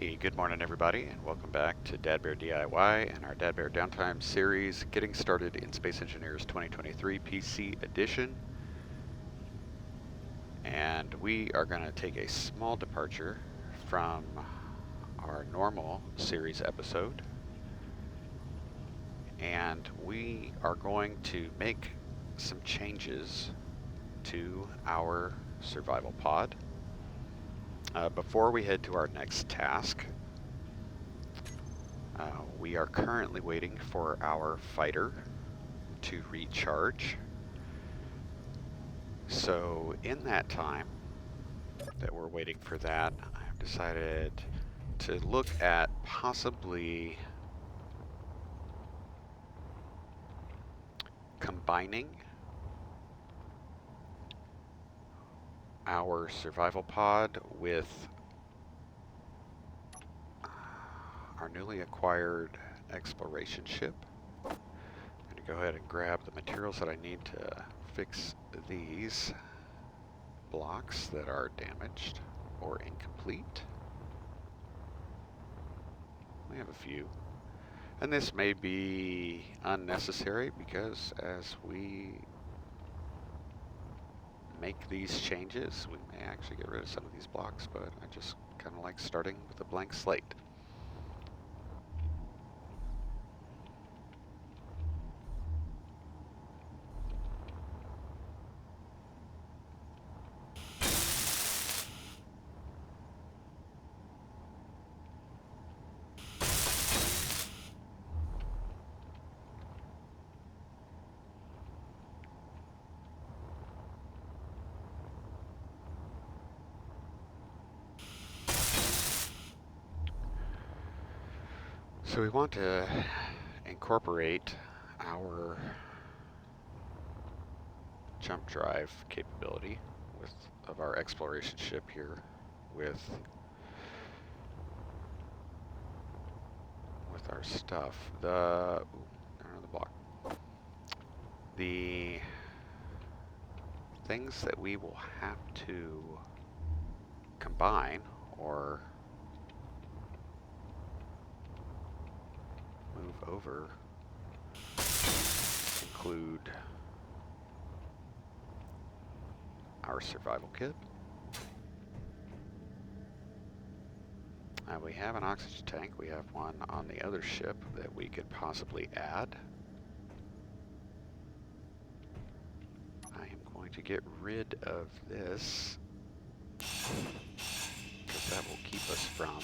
Hey, good morning everybody, and welcome back to DADBEAR DIY and our DADBEAR.Downtime series, getting started in Space Engineers 2023 PC edition. And we are going to take a small departure from our normal series episode, and we are going to make some changes to our survival pod. Before we head to our next task, we are currently waiting for our fighter to recharge. So in that time that we're waiting for that, I've decided to look at possibly combining our survival pod with our newly acquired exploration ship. I'm going to go ahead and grab the materials that I need to fix these blocks that are damaged or incomplete. We have a few. And this may be unnecessary because as we make these changes, we may actually get rid of some of these blocks, but I just kind of like starting with a blank slate. So we want to incorporate our jump drive capability of our exploration ship here with our stuff. Another block. The things that we will have to combine or move over include our survival kit. We have an oxygen tank. We have one on the other ship that we could possibly add. I am going to get rid of this because that will keep us from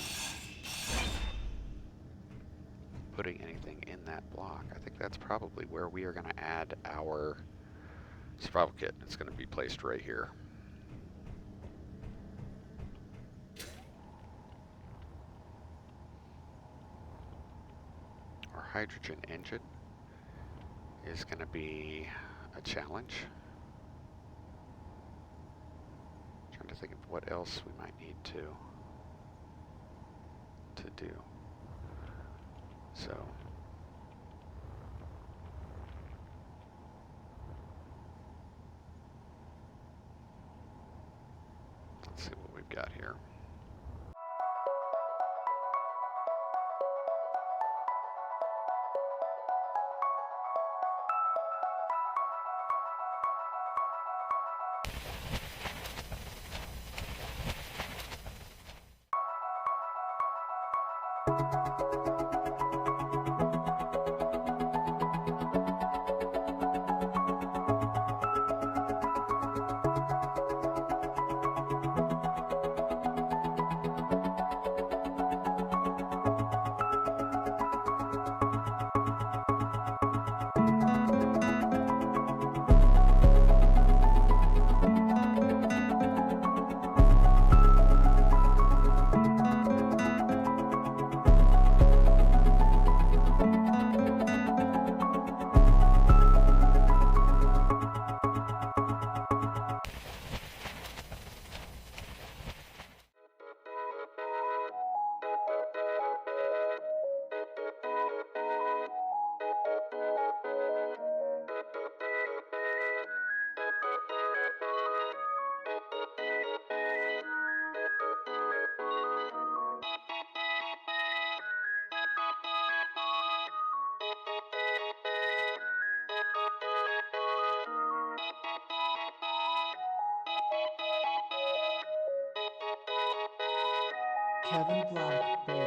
putting anything in that block. I think that's probably where we are going to add our survival kit. It's going to be placed right here. Our hydrogen engine is going to be a challenge. I'm trying to think of what else we might need to do. So let's see what we've got here. Kevin Black, baby.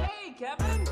Hey, Kevin!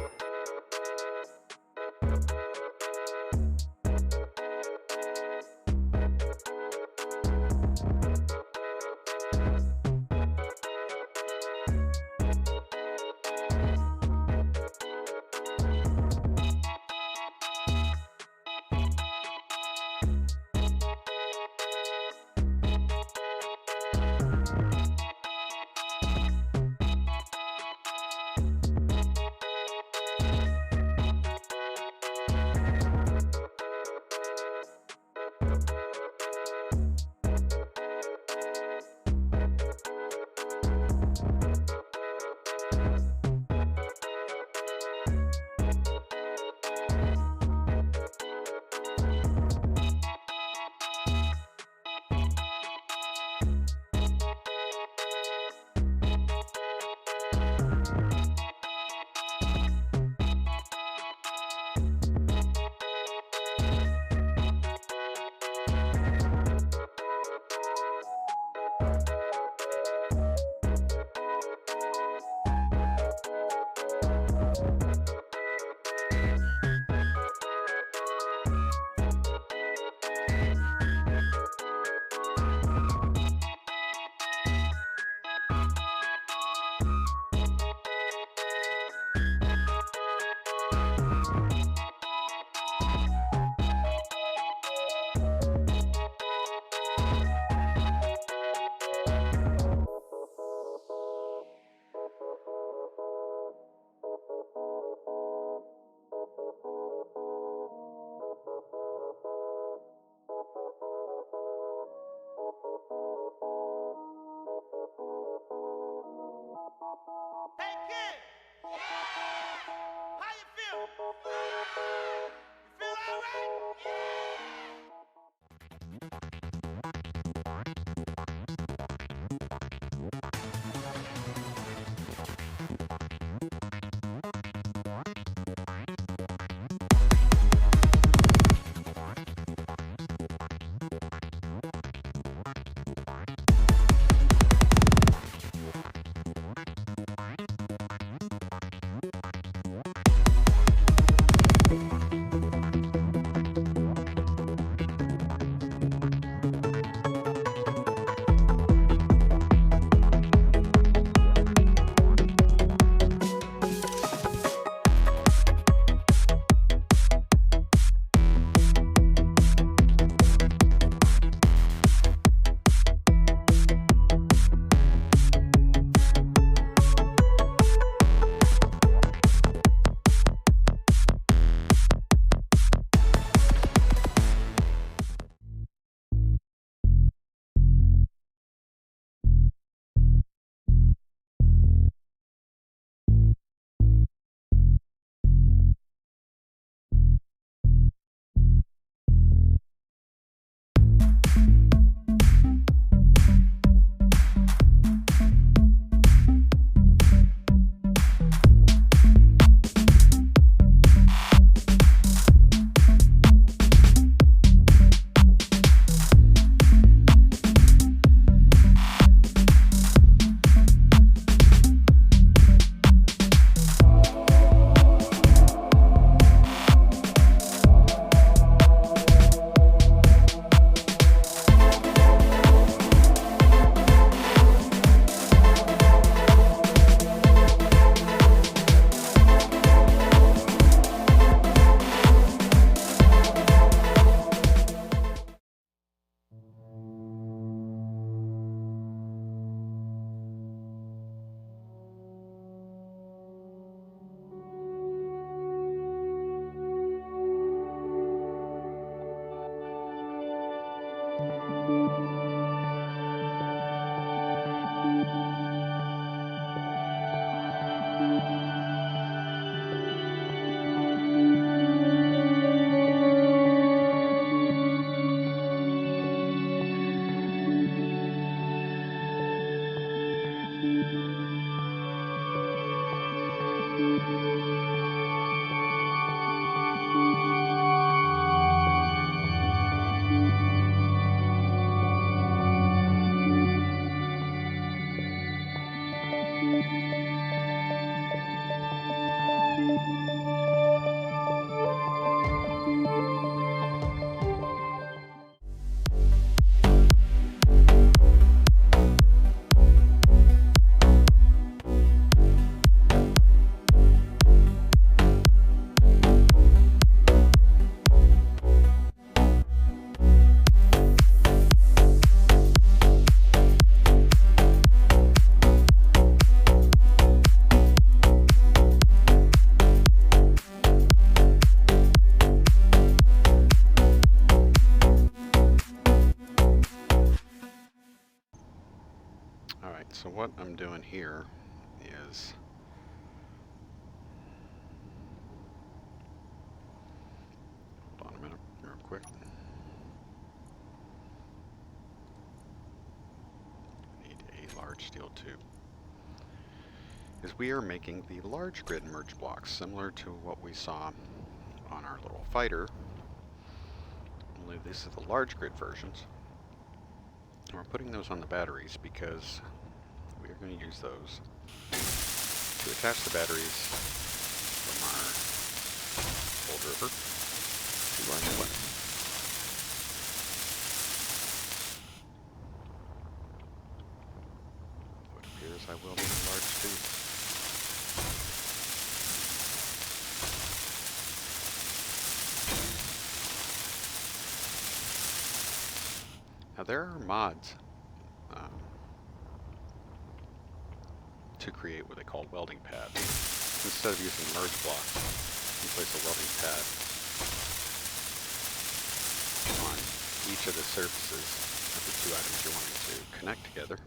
Hey kid! How you feel? You feel alright? Alright, so what I'm doing here is hold on a minute, real quick. Need a large steel tube. Is we are making the large grid merge blocks similar to what we saw on our little fighter, only this is the large grid versions. And we're putting those on the batteries because we are going to use those to attach the batteries from our old river to our new one. So it appears I will need a large tube. Now there are mods to create what they call welding pads. Instead of using merge blocks, you place a welding pad on each of the surfaces of the two items you're wanting to connect together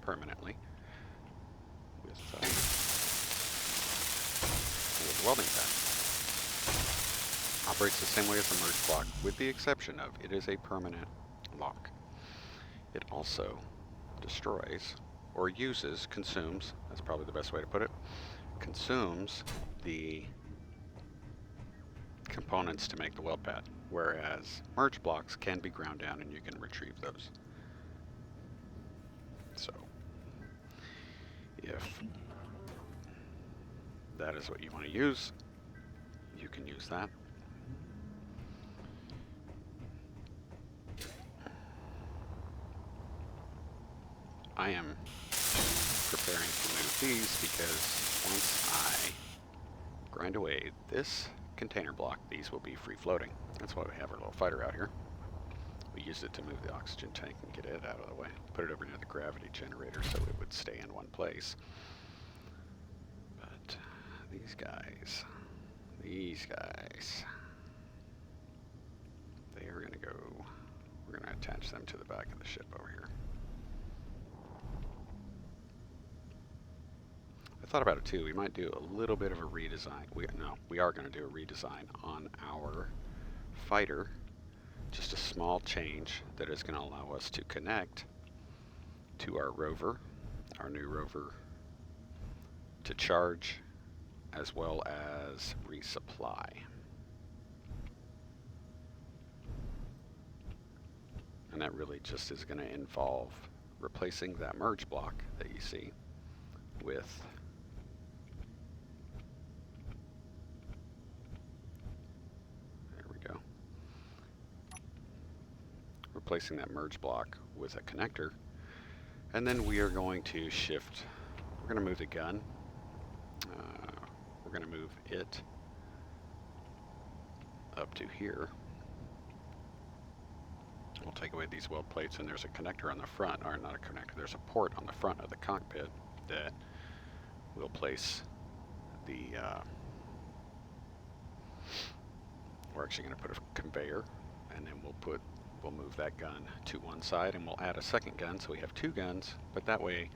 permanently with a welding pad. Operates the same way as a merge block, with the exception of it is a permanent lock. It also destroys or consumes, that's probably the best way to put it, consumes the components to make the weld pad, whereas merge blocks can be ground down and you can retrieve those. So, if that is what you want to use, you can use that. I am preparing to move these because once I grind away this container block, these will be free floating. That's why we have our little fighter out here. We used it to move the oxygen tank and get it out of the way. Put it over near the gravity generator so it would stay in one place. But these guys, they are going to go, we're going to attach them to the back of the ship over here. I thought about it too. We might do a little bit of a redesign. We are going to do a redesign on our fighter. Just a small change that is going to allow us to connect to our rover, our new rover, to charge as well as resupply. And that really just is going to involve replacing that merge block that you see with replacing that merge block with a connector, and then we are going to shift. We're going to move the gun. We're going to move it up to here. We'll take away these weld plates, and there's a connector on the front, or not a connector, there's a port on the front of the cockpit that we'll place the, we're actually going to put a conveyor, and then we'll move that gun to one side, and we'll add a second gun, so we have two guns, but that way,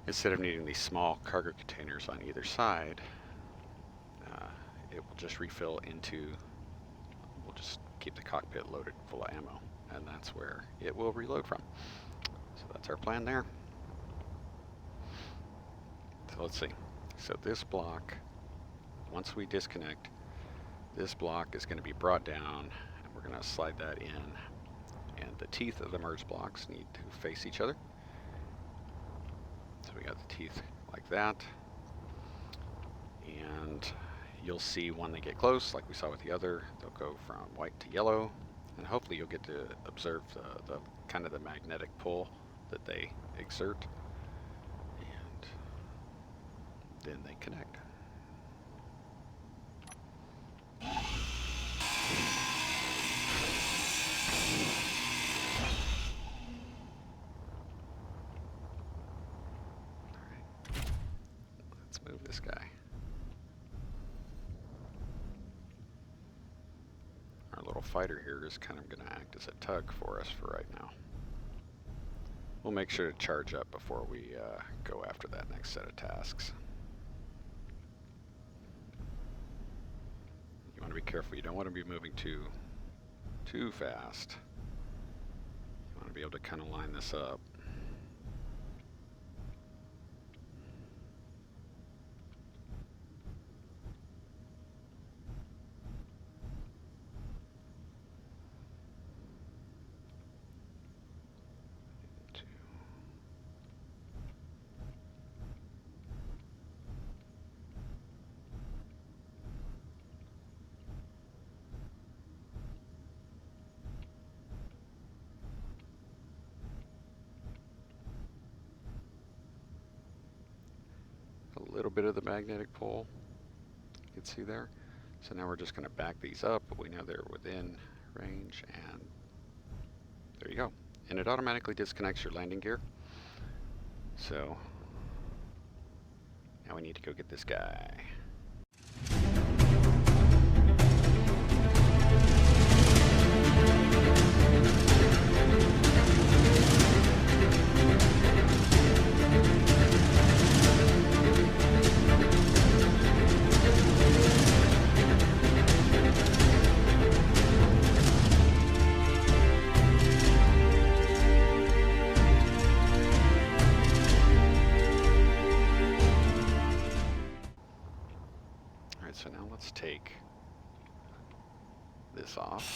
instead of needing these small cargo containers on either side, it will just refill into, we'll just keep the cockpit loaded full of ammo, and that's where it will reload from. So that's our plan there. So let's see. So this block, once we disconnect, this block is going to be brought down, and we're going to slide that in, and the teeth of the merge blocks need to face each other. So we got the teeth like that, and you'll see when they get close, like we saw with the other, they'll go from white to yellow, and hopefully you'll get to observe the kind of the magnetic pull that they exert, and then they connect. Let's move this guy. Our little fighter here is kind of going to act as a tug for us for right now. We'll make sure to charge up before we go after that next set of tasks. You want to be careful. You don't want to be moving too fast. You want to be able to kind of line this up. A little bit of the magnetic pole, you can see there. So now we're just going to back these up, but we know they're within range, and there you go. And it automatically disconnects your landing gear. So now we need to go get this guy. So now let's take this off.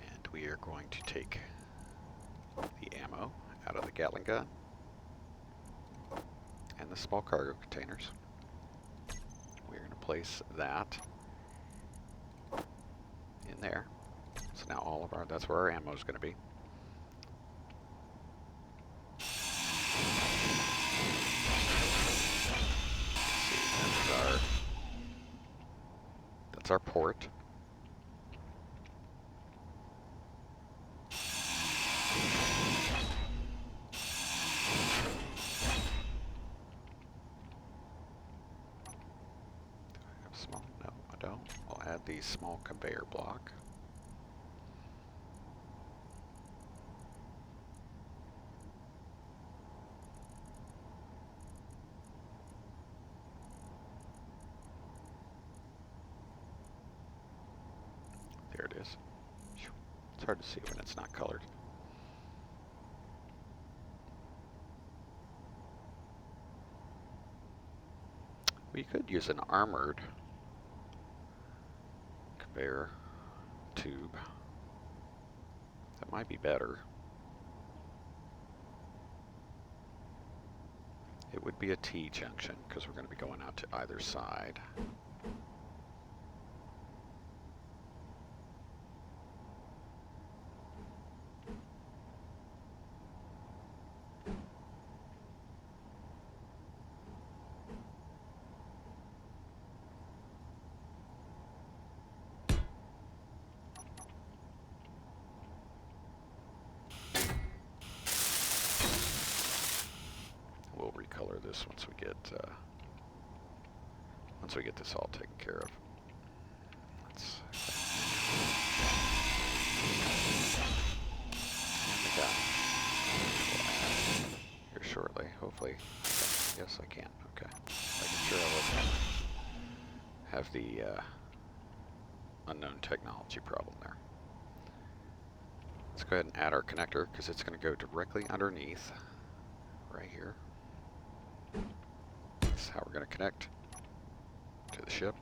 And we are going to take the ammo out of the Gatling gun and the small cargo containers. We're going to place that in there. So now all of our, that's where our ammo is going to be. See, that's our port. Small, no, I don't. We'll add the small conveyor block. There it is. It's hard to see when it's not colored. We could use an armored conveyor tube. That might be better. It would be a T-junction because we're going to be going out to either side. We'll recolor this once we get this all taken care of. Let's and the guy will add here shortly. Hopefully, yes, I can. Okay, making sure I won't have the unknown technology problem there. Let's go ahead and add our connector because it's going to go directly underneath right here. That's how we're going to connect to the ship.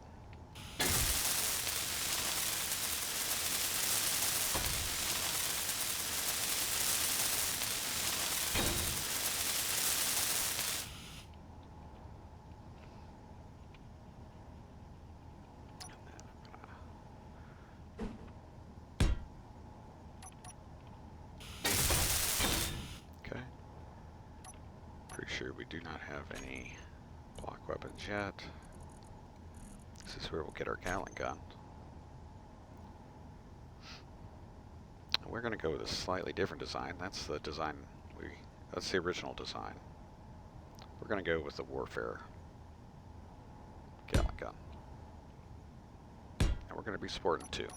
Okay. Pretty sure we do not have any block weapons yet. This is where we'll get our Gatling gun. We're going to go with a slightly different design. That's the design that's the original design. We're going to go with the Warfare Gatling gun. And we're going to be sporting two.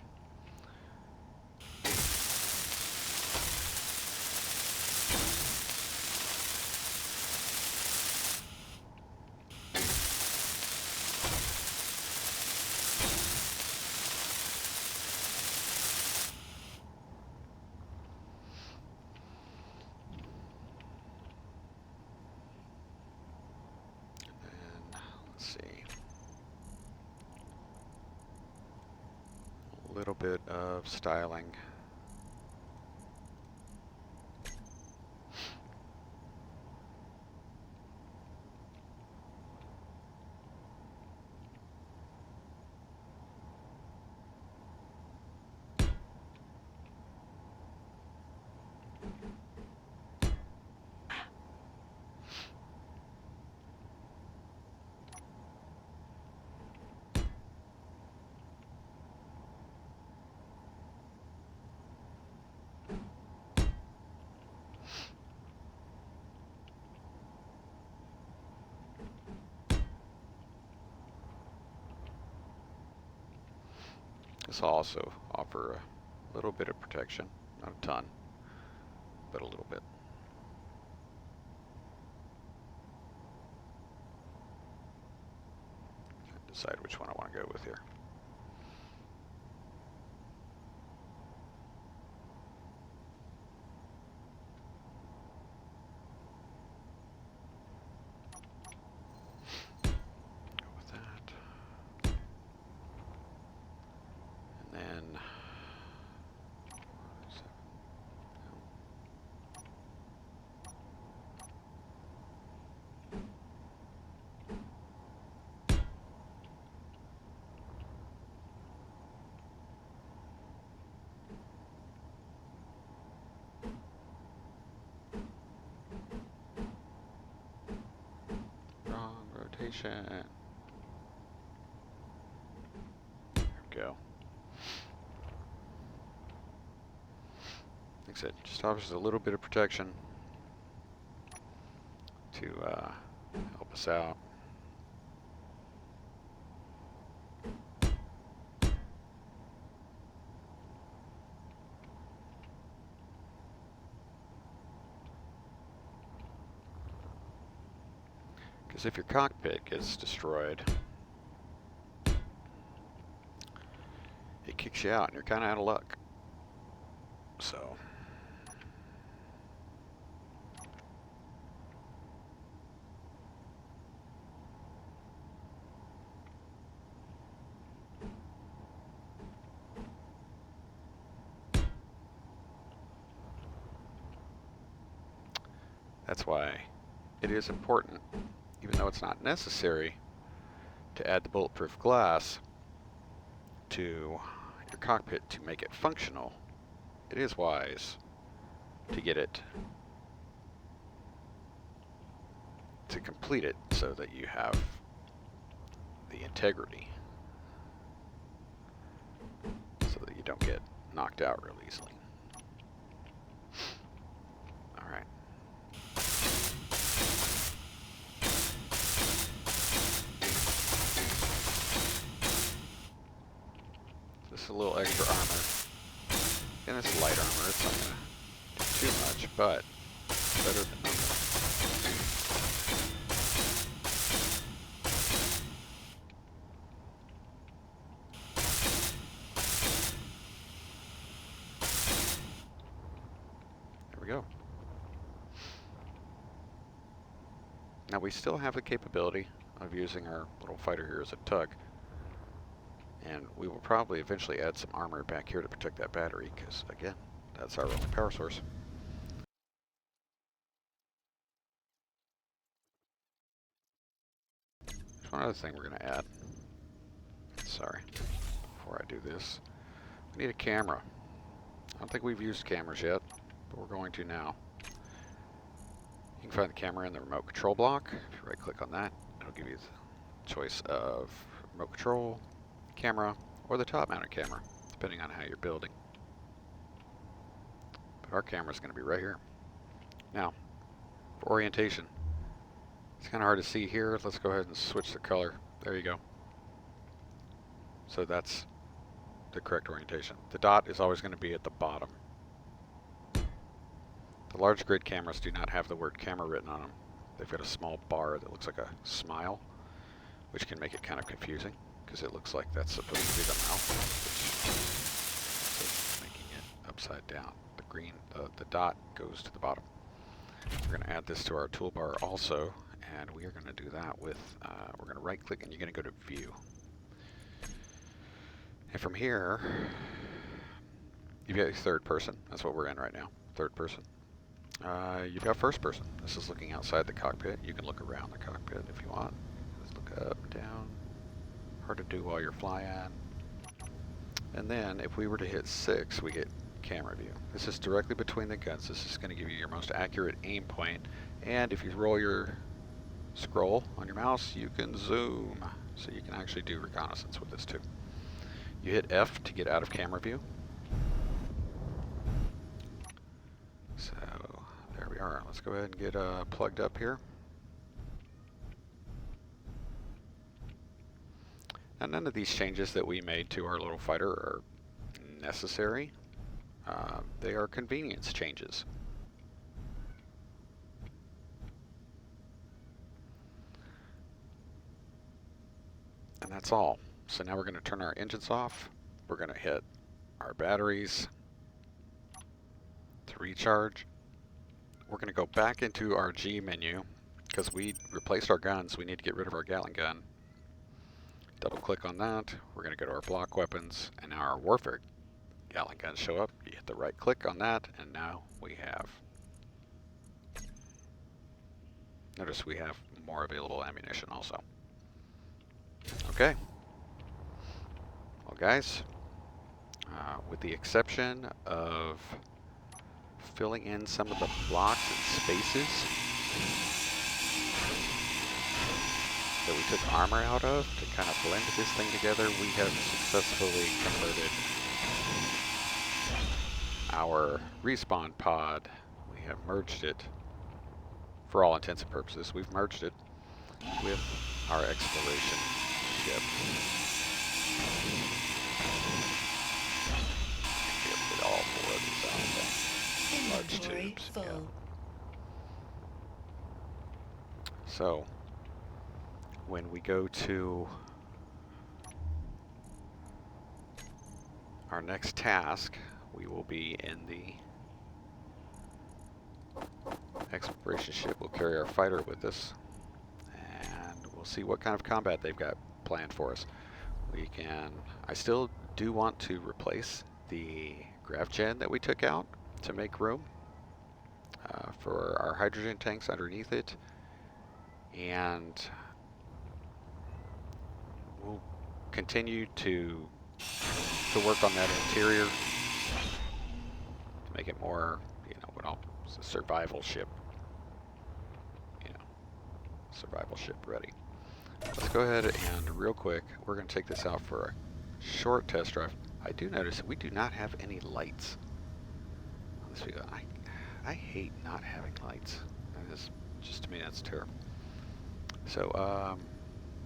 Little bit of styling. This will also offer a little bit of protection, not a ton, but a little bit. Decide which one I want to go with here. Go with that. And then wrong rotation. There we go. Like I said, just offers a little bit of protection to help us out. Because if your cockpit gets destroyed, it kicks you out and you're kind of out of luck. So that's why it is important, even though it's not necessary, to add the bulletproof glass to your cockpit to make it functional. It is wise to get it, to complete it so that you have the integrity, so that you don't get knocked out real easily. Alright. Just a little extra armor. And it's light armor, it's not going to do too much, but better than nothing. There we go. Now we still have the capability of using our little fighter here as a tug. And we will probably eventually add some armor back here to protect that battery, because, again, that's our only power source. There's one other thing we're going to add. Sorry. Before I do this, we need a camera. I don't think we've used cameras yet, but we're going to now. You can find the camera in the remote control block. If you right-click on that, it'll give you the choice of remote control, camera, or the top-mounted camera, depending on how you're building. But our camera's going to be right here. Now, for orientation, it's kind of hard to see here. Let's go ahead and switch the color. There you go. So that's the correct orientation. The dot is always going to be at the bottom. The large grid cameras do not have the word camera written on them. They've got a small bar that looks like a smile, which can make it kind of confusing because it looks like that's supposed to be the mouth, which is making it upside down. The green, the dot goes to the bottom. We're going to add this to our toolbar also, and we are going to do that with, we're going to right click and you're going to go to view. And from here, you've got third person. That's what we're in right now, third person. You've got first person. This is looking outside the cockpit. You can look around the cockpit if you want. Just look up, down. Hard to do while you're flying. And then if we were to hit 6, we get camera view. This is directly between the guns. This is going to give you your most accurate aim point. And if you roll your scroll on your mouse, you can zoom. So you can actually do reconnaissance with this too. You hit F to get out of camera view. So there we are. Let's go ahead and get plugged up here. Now none of these changes that we made to our little fighter are necessary. They are convenience changes. And that's all. So now we're going to turn our engines off. We're going to hit our batteries to recharge. We're going to go back into our G menu because we replaced our guns. We need to get rid of our Gatling gun. Double click on that. We're going to go to our block weapons, and now our warfare Gatling guns show up. You hit the right click on that, and now we have, notice we have more available ammunition also. Okay. Well guys, with the exception of filling in some of the blocks and spaces that we took armor out of to kind of blend this thing together, we have successfully converted our respawn pod. We have merged it, for all intents and purposes, we've merged it with our exploration ship. Get all 4 of these out, large Inventory tubes. full. Yeah. So when we go to our next task, we will be in the exploration ship. We'll carry our fighter with us, and we'll see what kind of combat they've got planned for us. We can, I still do want to replace the grav gen that we took out to make room for our hydrogen tanks underneath it, and we'll continue to work on that interior to make it more, you know, what I'll, it's a survival ship, you know, survival ship ready. Let's go ahead and real quick, we're going to take this out for a short test drive. I do notice that we do not have any lights on this vehicle. I hate not having lights. That is, just to me, that's terrible. So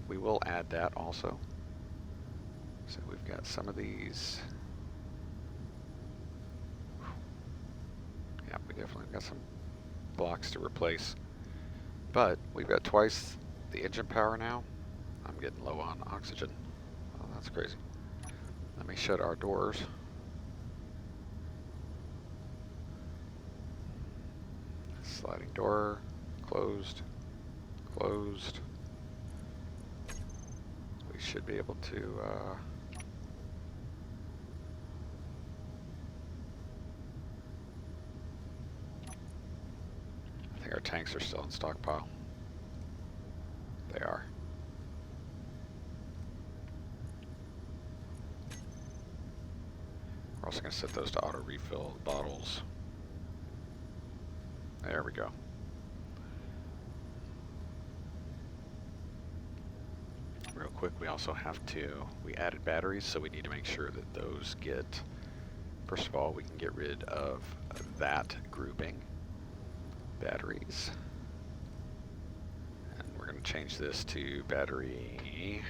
we will add that also. So we've got some of these. Yeah, we definitely got some blocks to replace. But we've got twice the engine power now. I'm getting low on oxygen. Oh, that's crazy. Let me shut our doors. Sliding door, closed, closed. We should be able to I think our tanks are still in stockpile. They are. We're also going to set those to auto refill bottles. There we go. Real quick, we also have to, we added batteries, so we need to make sure that those get First of all, we can get rid of that grouping. Batteries. And we're going to change this to battery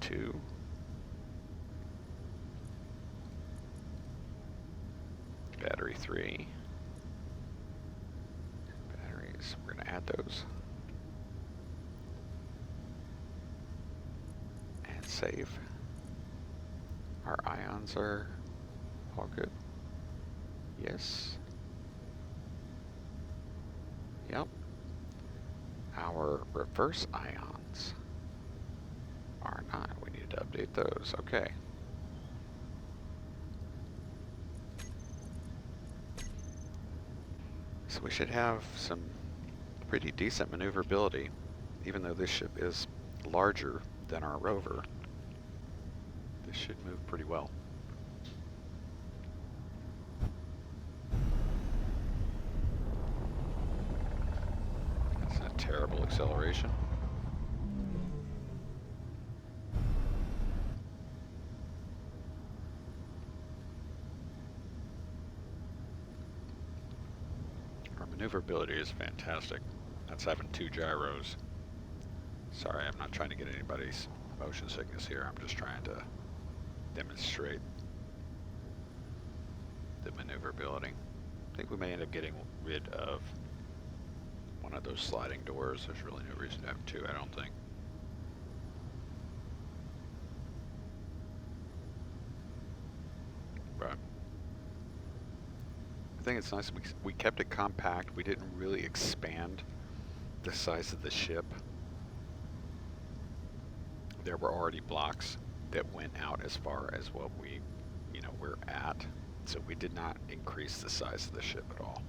2. Battery 3. Batteries, we're going to add those. And save. Our ions are all good. Yes. Yep. Our reverse ions are not. We need to update those. Okay. So we should have some pretty decent maneuverability, even though this ship is larger than our rover. This should move pretty well. That's a terrible acceleration. Our maneuverability is fantastic. That's having 2 gyros. Sorry, I'm not trying to get anybody's motion sickness here. I'm just trying to demonstrate the maneuverability. I think we may end up getting rid of one of those sliding doors. There's really no reason to have 2, I don't think. But I think it's nice we kept it compact. We didn't really expand the size of the ship. There were already blocks that went out as far as what we're at. So we did not increase the size of the ship at all.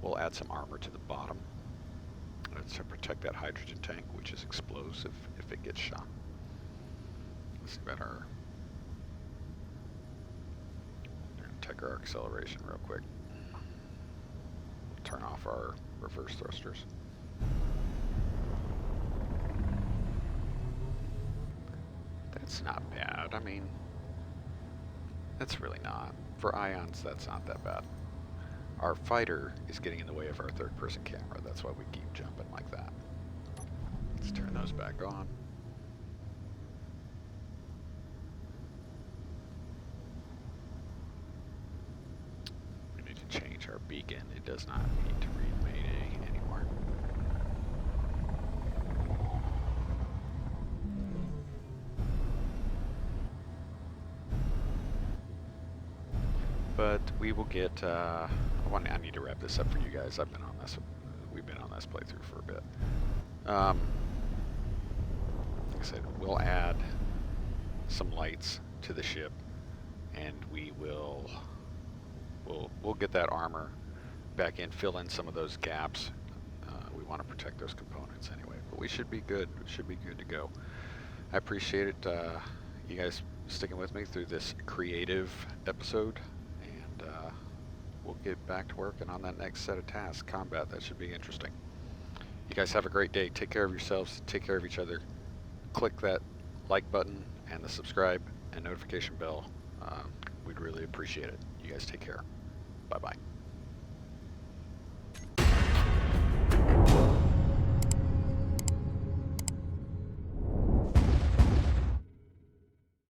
We'll add some armor to the bottom to protect that hydrogen tank, which is explosive if it gets shot. Let's see about our... We're going to check our acceleration real quick. Turn off our reverse thrusters. That's not bad. I mean, that's really not. For ions, that's not that bad. Our fighter is getting in the way of our third-person camera. That's why we keep jumping like that. Let's turn those back on. We need to change our beacon. It does not need to read Mayday anymore. But we will get, I need to wrap this up for you guys. We've been on this playthrough for a bit. Like I said, we'll add some lights to the ship, and we'll get that armor back in, fill in some of those gaps. We want to protect those components anyway, but we should be good. We should be good to go. I appreciate it, you guys sticking with me through this creative episode. We'll get back to working on that next set of tasks. Combat, that should be interesting. You guys have a great day. Take care of yourselves. Take care of each other. Click that like button and the subscribe and notification bell. We'd really appreciate it. You guys take care. Bye-bye.